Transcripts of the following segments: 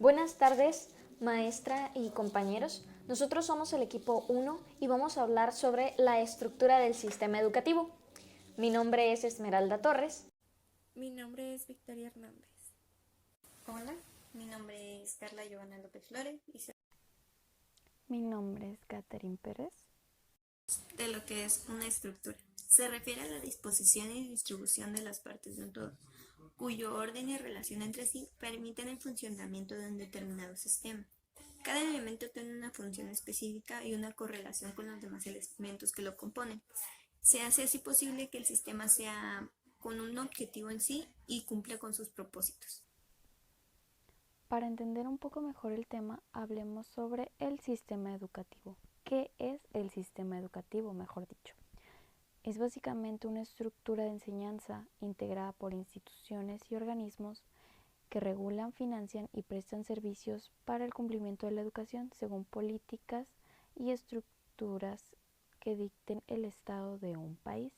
Buenas tardes, maestra y compañeros. Nosotros somos el equipo 1 y vamos a hablar sobre la estructura del sistema educativo. Mi nombre es Esmeralda Torres. Mi nombre es Victoria Hernández. Hola, mi nombre es Carla Giovanna López Flores y soy Mi nombre es Catherine Pérez. de lo que es una estructura. Se refiere a la disposición y distribución de las partes de un todo, cuyo orden y relación entre sí permiten el funcionamiento de un determinado sistema. Cada elemento tiene una función específica y una correlación con los demás elementos que lo componen. Se hace así posible que el sistema sea con un objetivo en sí y cumpla con sus propósitos. Para entender un poco mejor el tema, hablemos sobre el sistema educativo. ¿Qué es el sistema educativo, mejor dicho? Es básicamente una estructura de enseñanza integrada por instituciones y organismos que regulan, financian y prestan servicios para el cumplimiento de la educación según políticas y estructuras que dicten el Estado de un país.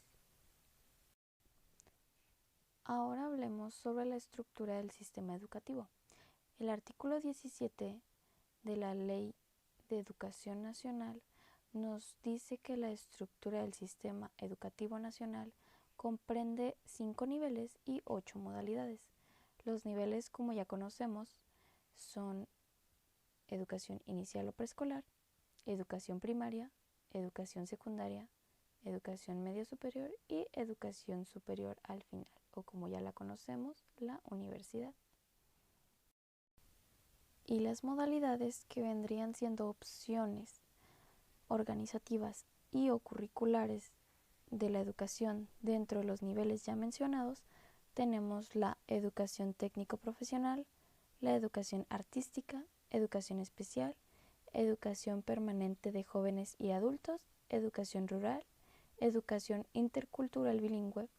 Ahora hablemos sobre la estructura del sistema educativo. El artículo 17 de la Ley de Educación Nacional nos dice que la estructura del sistema educativo nacional comprende 5 niveles y 8 modalidades. Los niveles, como ya conocemos, son educación inicial o preescolar, educación primaria, educación secundaria, educación media superior y educación superior al final, o como ya la conocemos, la universidad. Y las modalidades que vendrían siendo opciones organizativas y o curriculares de la educación dentro de los niveles ya mencionados, tenemos la educación técnico-profesional, la educación artística, educación especial, educación permanente de jóvenes y adultos, educación rural, educación intercultural bilingüe,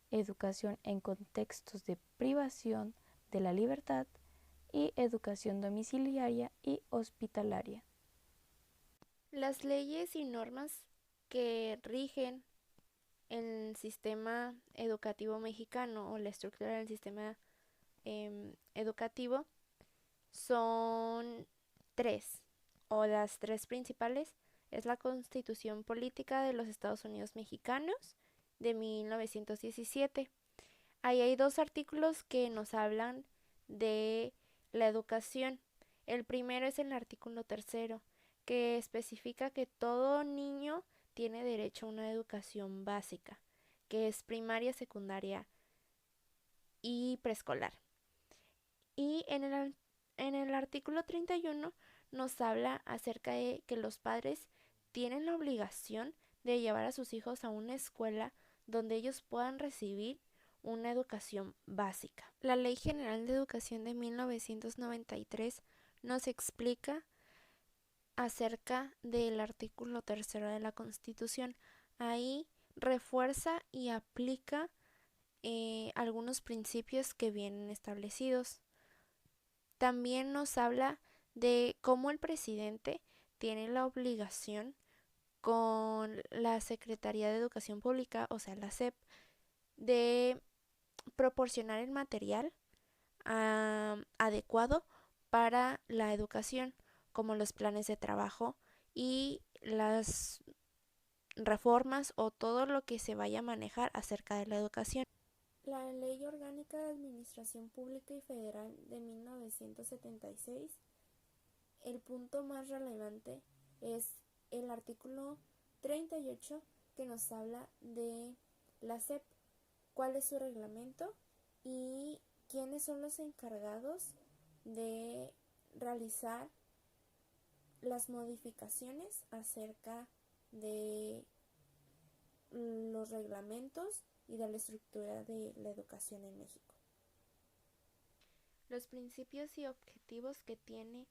educación en contextos de privación de la libertad y educación domiciliaria y hospitalaria. Las leyes y normas que rigen el sistema educativo mexicano o la estructura del sistema educativo son tres, o las tres principales. Es la Constitución Política de los Estados Unidos Mexicanos de 1917. Ahí hay dos artículos que nos hablan de la educación. El primero es el artículo tercero, que especifica que todo niño tiene derecho a una educación básica, que es primaria, secundaria y preescolar. Y en el artículo 31 nos habla acerca de que los padres tienen la obligación de llevar a sus hijos a una escuela donde ellos puedan recibir una educación básica. La Ley General de Educación de 1993 nos explica acerca del artículo tercero de la Constitución. Ahí refuerza y aplica algunos principios que vienen establecidos. También nos habla de cómo el presidente tiene la obligación con la Secretaría de Educación Pública, o sea, la SEP, de proporcionar el material adecuado para la educación, como los planes de trabajo y las reformas o todo lo que se vaya a manejar acerca de la educación. La Ley Orgánica de Administración Pública y Federal de 1976, el punto más relevante es el artículo 38 que nos habla de la SEP, cuál es su reglamento y quiénes son los encargados de realizar las modificaciones acerca de los reglamentos y de la estructura de la educación en México. Los principios y objetivos que tiene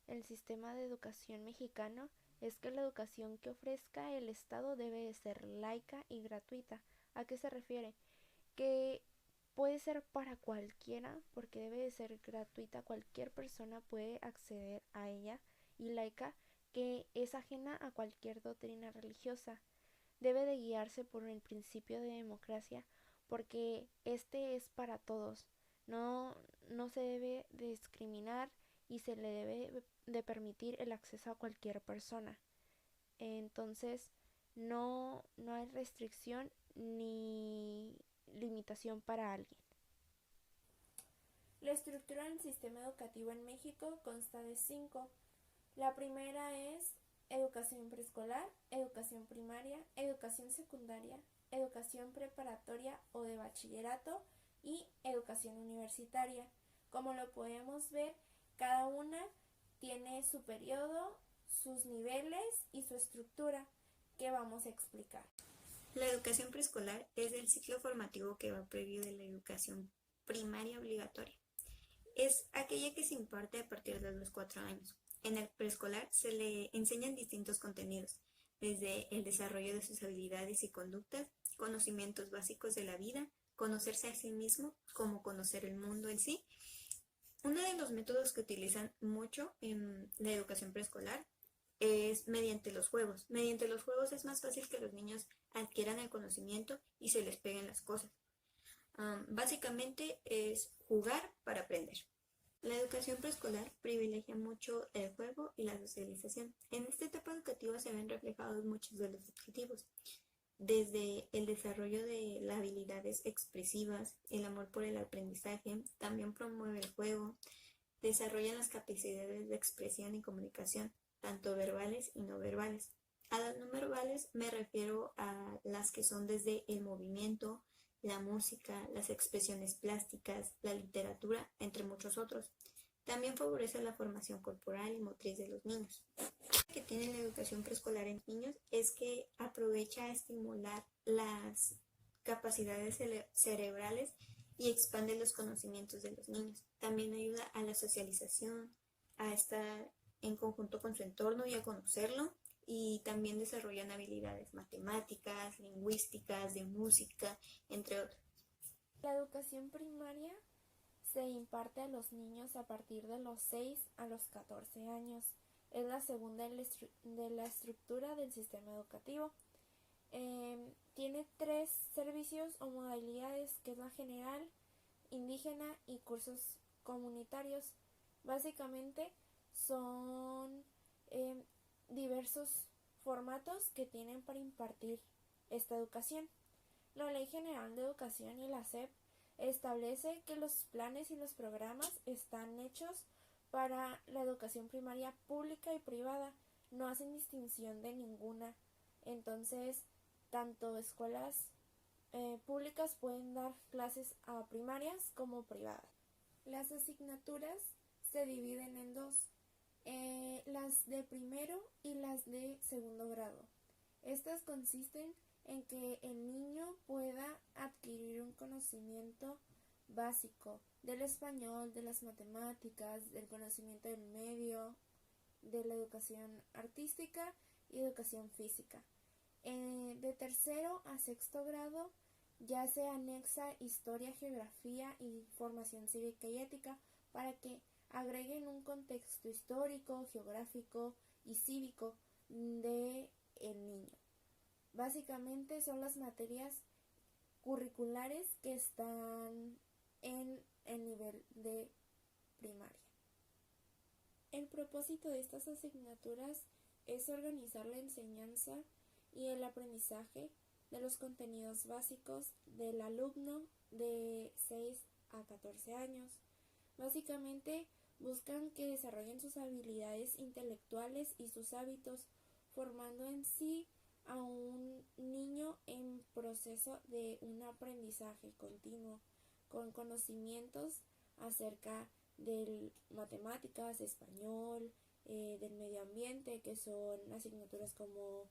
el sistema de educación mexicano es que la educación que ofrezca el Estado debe de ser laica y gratuita. ¿A qué se refiere? Que puede ser para cualquiera, porque debe de ser gratuita, cualquier persona puede acceder a ella, y laica, que es ajena a cualquier doctrina religiosa. Debe de guiarse por el principio de democracia, porque este es para todos. No se debe discriminar y se le debe de permitir el acceso a cualquier persona. Entonces, no hay restricción ni limitación para alguien. La estructura del sistema educativo en México consta de 5. La primera es educación preescolar, educación primaria, educación secundaria, educación preparatoria o de bachillerato y educación universitaria. Como lo podemos ver, cada una tiene su periodo, sus niveles y su estructura que vamos a explicar. La educación preescolar es el ciclo formativo que va previo de la educación primaria obligatoria. Es aquella que se imparte a partir de los 4 años. En el preescolar se le enseñan distintos contenidos, desde el desarrollo de sus habilidades y conductas, conocimientos básicos de la vida, conocerse a sí mismo, como conocer el mundo en sí. Uno de los métodos que utilizan mucho en la educación preescolar es mediante los juegos. Mediante los juegos es más fácil que los niños adquieran el conocimiento y se les peguen las cosas. Básicamente es jugar para aprender. La educación preescolar privilegia mucho el juego y la socialización. En esta etapa educativa se ven reflejados muchos de los objetivos, desde el desarrollo de las habilidades expresivas, el amor por el aprendizaje, también promueve el juego, desarrollan las capacidades de expresión y comunicación, tanto verbales y no verbales. A las no verbales me refiero a las que son desde el movimiento, la música, las expresiones plásticas, la literatura, entre muchos otros. También favorece la formación corporal y motriz de los niños. Lo que tiene la educación preescolar en niños es que aprovecha a estimular las capacidades cerebrales y expande los conocimientos de los niños. También ayuda a la socialización, a estar en conjunto con su entorno y a conocerlo. Y también desarrollan habilidades matemáticas, lingüísticas, de música, entre otros. La educación primaria se imparte a los niños a partir de los 6 a los 14 años. Es la segunda de la estructura del sistema educativo. Tiene 3 servicios o modalidades, que es la general, indígena y cursos comunitarios. Básicamente son diversos formatos que tienen para impartir esta educación. La Ley General de Educación y la SEP establece que los planes y los programas están hechos para la educación primaria pública y privada, no hacen distinción de ninguna. Entonces, tanto escuelas públicas pueden dar clases a primarias como privadas. Las asignaturas se dividen en 2. Las de primero y las de segundo grado. Estas consisten en que el niño pueda adquirir un conocimiento básico del español, de las matemáticas, del conocimiento del medio, de la educación artística y educación física. De tercero a sexto grado ya se anexa historia, geografía y formación cívica y ética para que agreguen un contexto histórico, geográfico y cívico de el niño. Básicamente son las materias curriculares que están en el nivel de primaria. El propósito de estas asignaturas es organizar la enseñanza y el aprendizaje de los contenidos básicos del alumno de 6 a 14 años. Básicamente buscan que desarrollen sus habilidades intelectuales y sus hábitos, formando en sí a un niño en proceso de un aprendizaje continuo, con conocimientos acerca de matemáticas, español, del medio ambiente, que son asignaturas como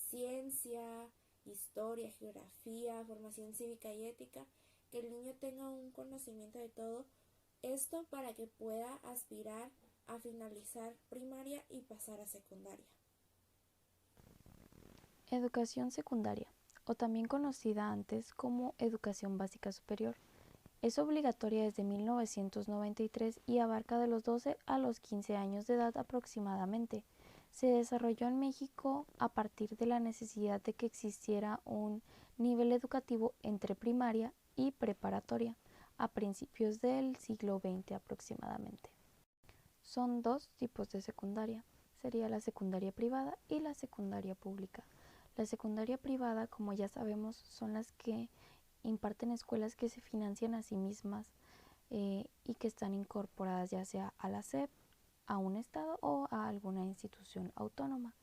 ciencia, historia, geografía, formación cívica y ética, que el niño tenga un conocimiento de todo esto para que pueda aspirar a finalizar primaria y pasar a secundaria. Educación secundaria, o también conocida antes como educación básica superior, es obligatoria desde 1993 y abarca de los 12 a los 15 años de edad aproximadamente. Se desarrolló en México a partir de la necesidad de que existiera un nivel educativo entre primaria y preparatoria a principios del siglo XX aproximadamente. son dos tipos de secundaria. Sería la secundaria privada y la secundaria pública. La secundaria privada, como ya sabemos, son las que imparten escuelas que se financian a sí mismas y que están incorporadas ya sea a la SEP, a un estado o a alguna institución autónoma.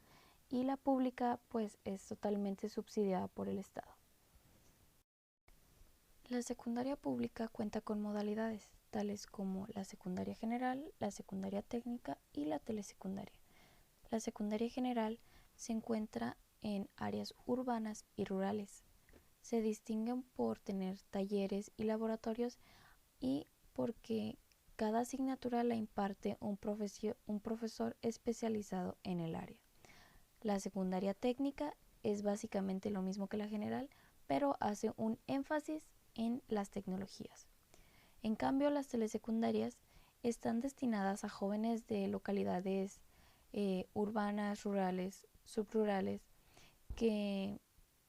Y la pública pues es totalmente subsidiada por el estado. La secundaria pública cuenta con modalidades tales como la secundaria general, la secundaria técnica y la telesecundaria. La secundaria general se encuentra en áreas urbanas y rurales. Se distinguen por tener talleres y laboratorios y porque cada asignatura la imparte un profesor especializado en el área. La secundaria técnica es básicamente lo mismo que la general, pero hace un énfasis en las tecnologías. En cambio, las telesecundarias están destinadas a jóvenes de localidades urbanas, rurales, subrurales, que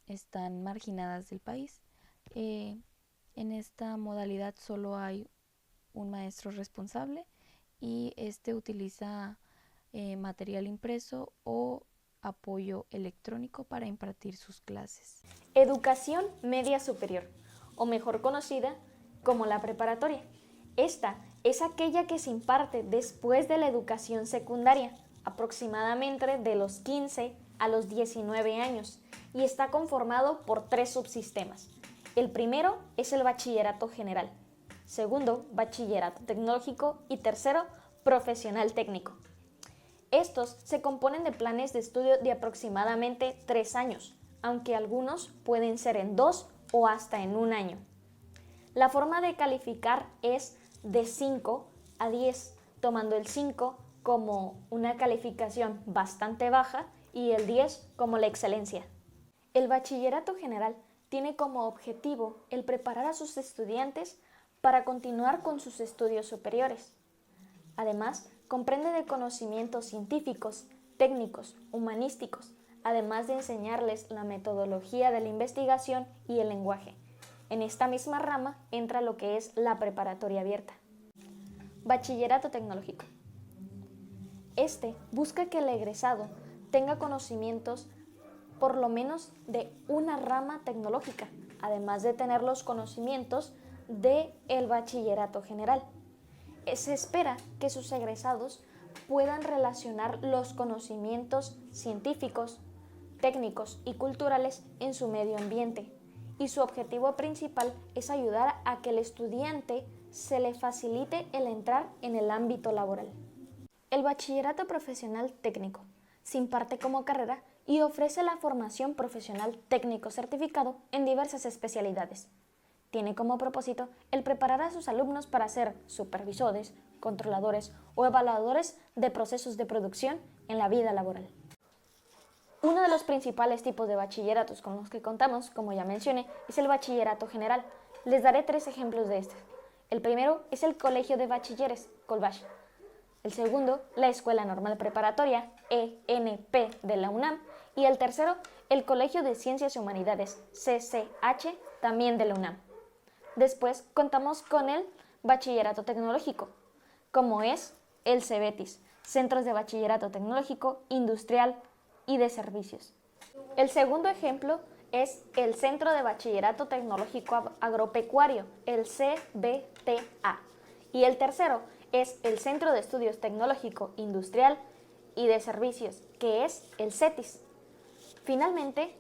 están marginadas del país. En esta modalidad solo hay un maestro responsable y este utiliza material impreso o apoyo electrónico para impartir sus clases. Educación media superior, o mejor conocida como la preparatoria. Esta es aquella que se imparte después de la educación secundaria, aproximadamente de los 15 a los 19 años, y está conformado por 3 subsistemas. El primero es el bachillerato general, segundo, bachillerato tecnológico y tercero, profesional técnico. Estos se componen de planes de estudio de aproximadamente 3 años, aunque algunos pueden ser en 2 o hasta en 1 año. La forma de calificar es de 5 a 10, tomando el 5 como una calificación bastante baja y el 10 como la excelencia. El bachillerato general tiene como objetivo el preparar a sus estudiantes para continuar con sus estudios superiores. Además, comprende de conocimientos científicos, técnicos, humanísticos, además de enseñarles la metodología de la investigación y el lenguaje. En esta misma rama entra lo que es la preparatoria abierta. Bachillerato tecnológico. Este busca que el egresado tenga conocimientos por lo menos de una rama tecnológica, además de tener los conocimientos del bachillerato general. Se espera que sus egresados puedan relacionar los conocimientos científicos, técnicos y culturales en su medio ambiente, y su objetivo principal es ayudar a que el estudiante se le facilite el entrar en el ámbito laboral. El bachillerato profesional técnico se imparte como carrera y ofrece la formación profesional técnico certificado en diversas especialidades. Tiene como propósito el preparar a sus alumnos para ser supervisores, controladores o evaluadores de procesos de producción en la vida laboral. Uno de los principales tipos de bachilleratos con los que contamos, como ya mencioné, es el bachillerato general. Les daré 3 ejemplos de este. El primero es el Colegio de Bachilleres, Colbach. El segundo, la Escuela Normal Preparatoria, ENP de la UNAM. Y el tercero, el Colegio de Ciencias y Humanidades, CCH, también de la UNAM. Después contamos con el bachillerato tecnológico, como es el CEBETIS, Centros de Bachillerato Tecnológico, Industrial y de Servicios. El segundo ejemplo es el Centro de Bachillerato Tecnológico Agropecuario, el CBTA. Y el tercero es el Centro de Estudios Tecnológico, Industrial y de Servicios, que es el CETIS. Finalmente,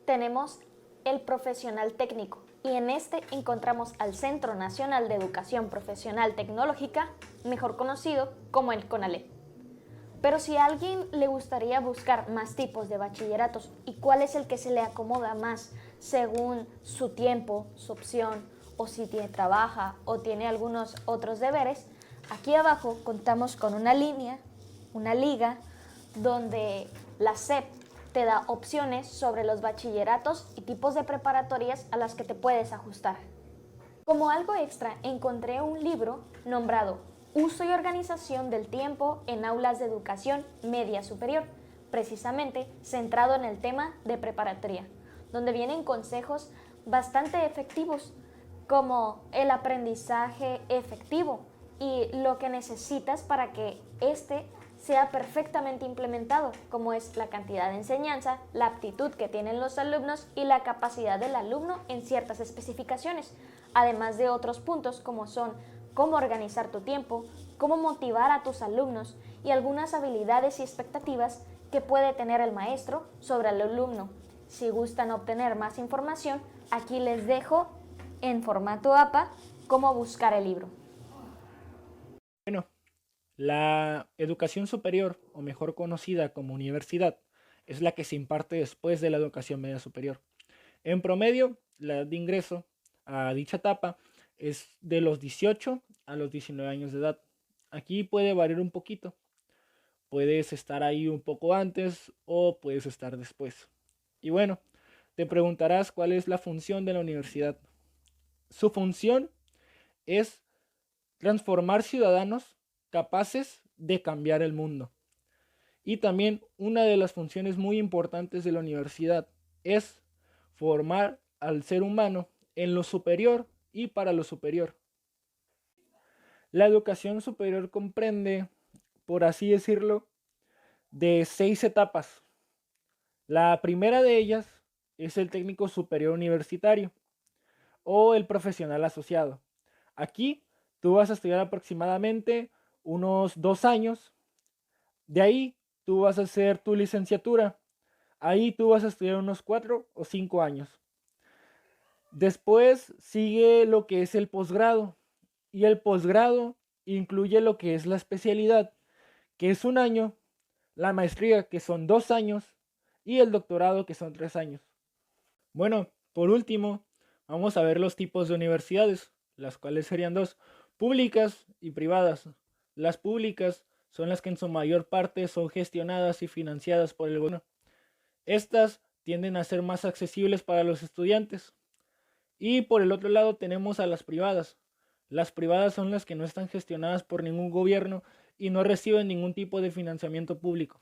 tenemos el profesional técnico, y en este encontramos al Centro Nacional de Educación Profesional Tecnológica, mejor conocido como el CONALEP. Pero si a alguien le gustaría buscar más tipos de bachilleratos y cuál es el que se le acomoda más según su tiempo, su opción, o si trabaja o tiene algunos otros deberes, aquí abajo contamos con una liga, donde la SEP te da opciones sobre los bachilleratos y tipos de preparatorias a las que te puedes ajustar. Como algo extra, encontré un libro nombrado Uso y organización del tiempo en aulas de educación media superior, precisamente centrado en el tema de preparatoria, donde vienen consejos bastante efectivos, como el aprendizaje efectivo, y lo que necesitas para que éste sea perfectamente implementado, como es la cantidad de enseñanza, la aptitud que tienen los alumnos y la capacidad del alumno en ciertas especificaciones, además de otros puntos como son cómo organizar tu tiempo, cómo motivar a tus alumnos y algunas habilidades y expectativas que puede tener el maestro sobre el alumno. Si gustan obtener más información, aquí les dejo en formato APA cómo buscar el libro. Bueno, la educación superior, o mejor conocida como universidad, es la que se imparte después de la educación media superior. En promedio, la edad de ingreso a dicha etapa es de los 18 a los 19 años de edad. Aquí puede variar un poquito. Puedes estar ahí un poco antes o puedes estar después. Y bueno, te preguntarás cuál es la función de la universidad. Su función es transformar ciudadanos capaces de cambiar el mundo. Y también una de las funciones muy importantes de la universidad es formar al ser humano en lo superior y para lo superior. La educación superior comprende, por así decirlo, de 6 etapas. La primera de ellas es el técnico superior universitario o el profesional asociado. Aquí tú vas a estudiar aproximadamente unos 2 años. De ahí tú vas a hacer tu licenciatura. Ahí tú vas a estudiar unos 4 o 5 años. Después sigue lo que es el posgrado. Y el posgrado incluye lo que es la especialidad, que es 1 año, la maestría, que son 2 años, y el doctorado, que son 3 años. Bueno, por último, vamos a ver los tipos de universidades, las cuales serían 2, públicas y privadas. Las públicas son las que en su mayor parte son gestionadas y financiadas por el gobierno. Estas tienden a ser más accesibles para los estudiantes. Y por el otro lado tenemos a las privadas. Las privadas son las que no están gestionadas por ningún gobierno y no reciben ningún tipo de financiamiento público.